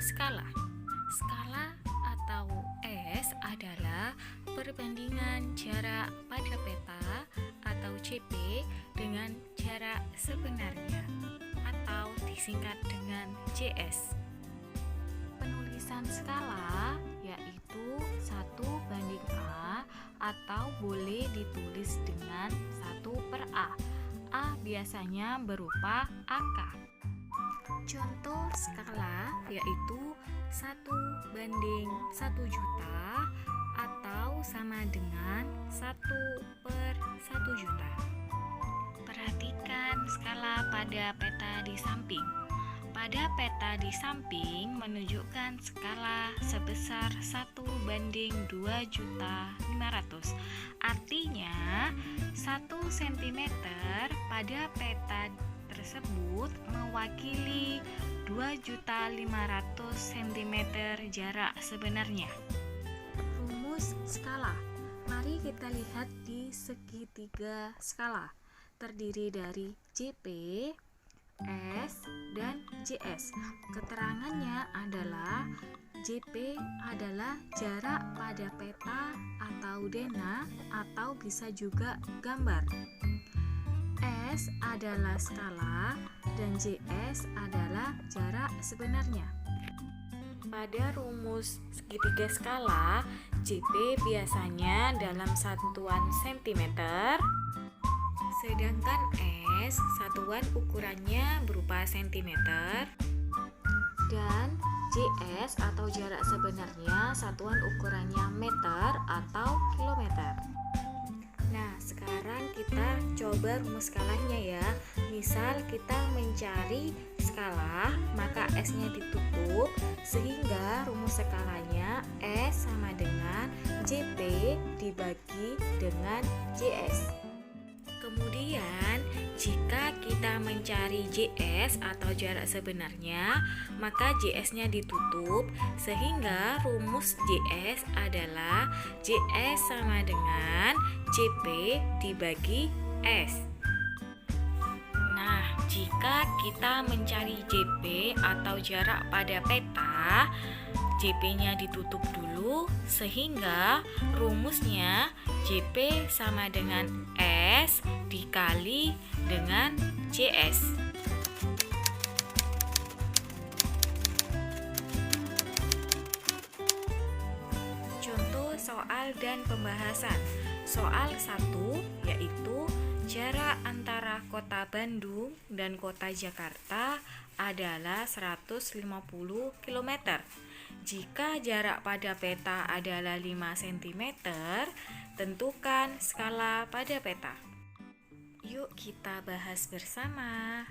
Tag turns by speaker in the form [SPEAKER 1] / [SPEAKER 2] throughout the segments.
[SPEAKER 1] skala. Skala atau S adalah perbandingan jarak pada peta atau CP dengan jarak sebenarnya atau disingkat dengan JS. Penulisan skala yaitu 1:A atau boleh ditulis dengan 1/A. A biasanya berupa angka. Contoh skala yaitu 1:1 juta atau sama dengan 1/1 juta. Perhatikan skala pada peta di samping. Pada peta di samping menunjukkan skala sebesar 1:2.500. Artinya 1 cm pada peta tersebut mewakili 2.500.000 cm jarak sebenarnya. Rumus skala. Mari kita lihat di segitiga skala. Terdiri dari JP, S, dan JS. Keterangannya adalah JP adalah jarak pada peta atau dena atau bisa juga gambar. S adalah skala dan JS adalah jarak sebenarnya. Pada rumus segitiga skala, JP biasanya dalam satuan cm, sedangkan S satuan ukurannya berupa cm, dan JS atau jarak sebenarnya satuan ukurannya meter atau kilometer. Nah, sekarang kita coba rumus skalanya ya. Misal kita mencari skala, maka S-nya ditutup sehingga rumus skalanya S sama dengan JP dibagi dengan JS. Kemudian, jika kita mencari JS atau jarak sebenarnya, maka JS-nya ditutup sehingga rumus JS adalah JS sama dengan JP dibagi S. Nah, jika kita mencari JP atau jarak pada peta, JP-nya ditutup dulu sehingga rumusnya JP sama dengan S dikali dengan JS. Contoh soal dan pembahasan. Soal 1 yaitu jarak antara kota Bandung dan kota Jakarta adalah 150 km. Jika jarak pada peta adalah 5 cm, tentukan skala pada peta. Yuk kita bahas bersama.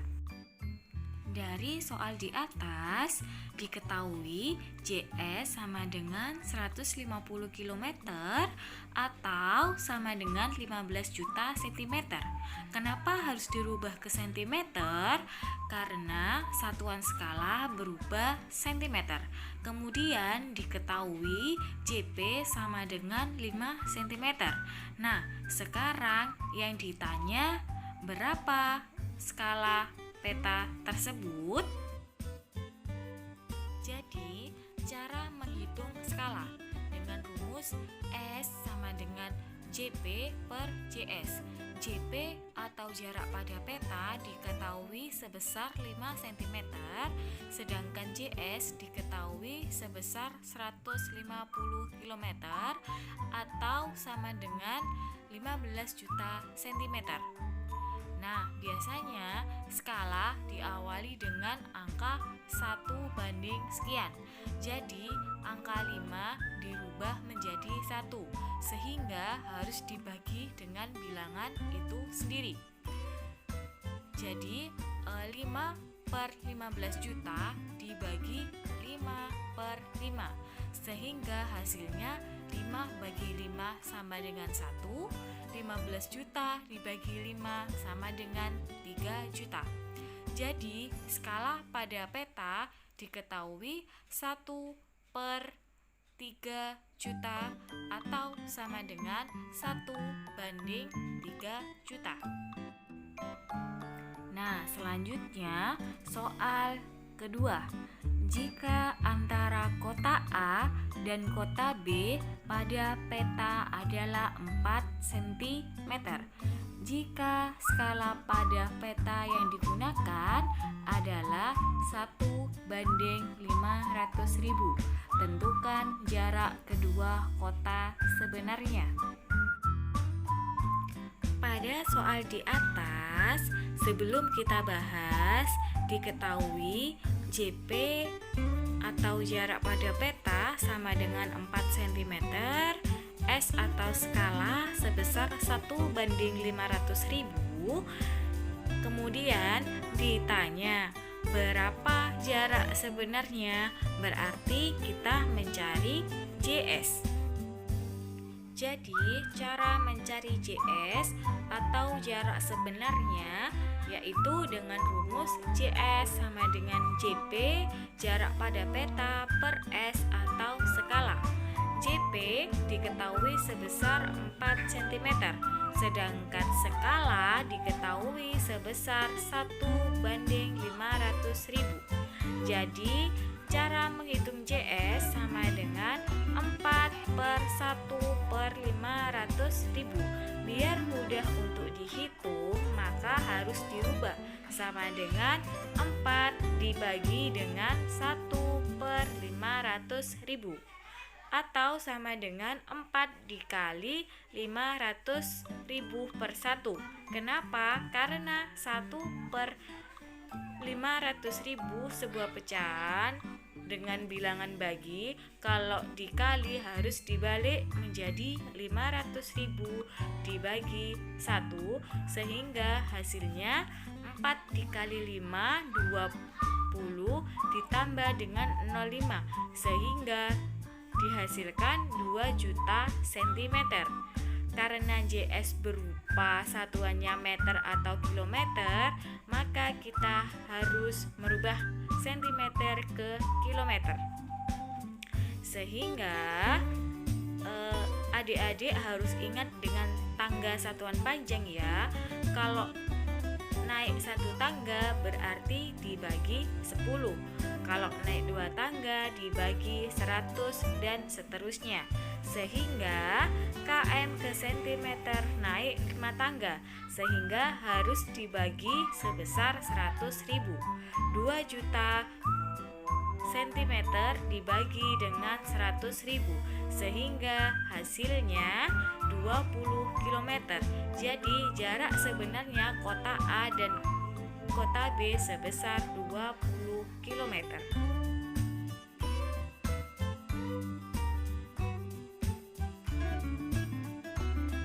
[SPEAKER 1] Dari soal di atas, diketahui JS sama dengan 150 km atau sama dengan 15 juta cm. Kenapa harus dirubah ke cm? Karena satuan skala berubah cm. Kemudian diketahui JP sama dengan 5 cm. Nah, sekarang yang ditanya berapa skala peta tersebut? Jadi, cara menghitung skala dengan rumus S sama dengan JP per JS. JP atau jarak pada peta diketahui sebesar 5 cm, sedangkan JS diketahui sebesar 150 km atau sama dengan 15 juta cm. Nah, biasanya skala diawali dengan angka 1/sekian. Jadi, angka 5 dirubah menjadi 1, sehingga harus dibagi dengan bilangan itu sendiri. Jadi, 5/15 juta dibagi 5/5, sehingga hasilnya 5/5 sama dengan 1, 15 juta dibagi 5 sama dengan 3 juta. Jadi, skala pada peta diketahui 1/3 juta atau sama dengan 1/3 juta. Nah, selanjutnya soal kedua. Jika antara kota A dan kota B pada peta adalah 4 cm. Jika skala pada peta yang digunakan adalah 1:500.000, tentukan jarak kedua kota sebenarnya. Pada soal di atas, sebelum kita bahas, diketahui JP atau jarak pada peta sama dengan 4 cm, S atau skala sebesar 1:500.000. Kemudian ditanya berapa jarak sebenarnya, berarti kita mencari JS. Jadi cara mencari JS atau jarak sebenarnya yaitu dengan rumus JS sama dengan JP, jarak pada peta, per S atau skala. JP diketahui sebesar 4 cm, sedangkan skala diketahui sebesar 1:500.000. Jadi cara menghitung JS sama dengan 4/1/500.000. Biar mudah untuk dihitung, maka harus dirubah sama dengan 4 dibagi dengan 1/500.000, atau sama dengan 4 dikali 500.000 per 1. Kenapa? Karena 1/500.000 sebuah pecahan dengan bilangan bagi, kalau dikali harus dibalik menjadi 500.000 dibagi 1, sehingga hasilnya 4 dikali 5, 20, ditambah dengan 05, sehingga dihasilkan 2 juta cm. Karena JS berupa satuannya meter atau kilometer, maka kita harus merubah sentimeter ke kilometer. Sehingga adik-adik harus ingat dengan tangga satuan panjang ya. Kalau naik 1 tangga berarti dibagi 10. Kalau naik 2 tangga dibagi 100 dan seterusnya. Sehingga km ke cm naik 5 tangga, sehingga harus dibagi sebesar 100.000. 2 juta cm dibagi dengan 100.000, sehingga hasilnya 20 km. Jadi jarak sebenarnya kota A dan kota B sebesar 20 km.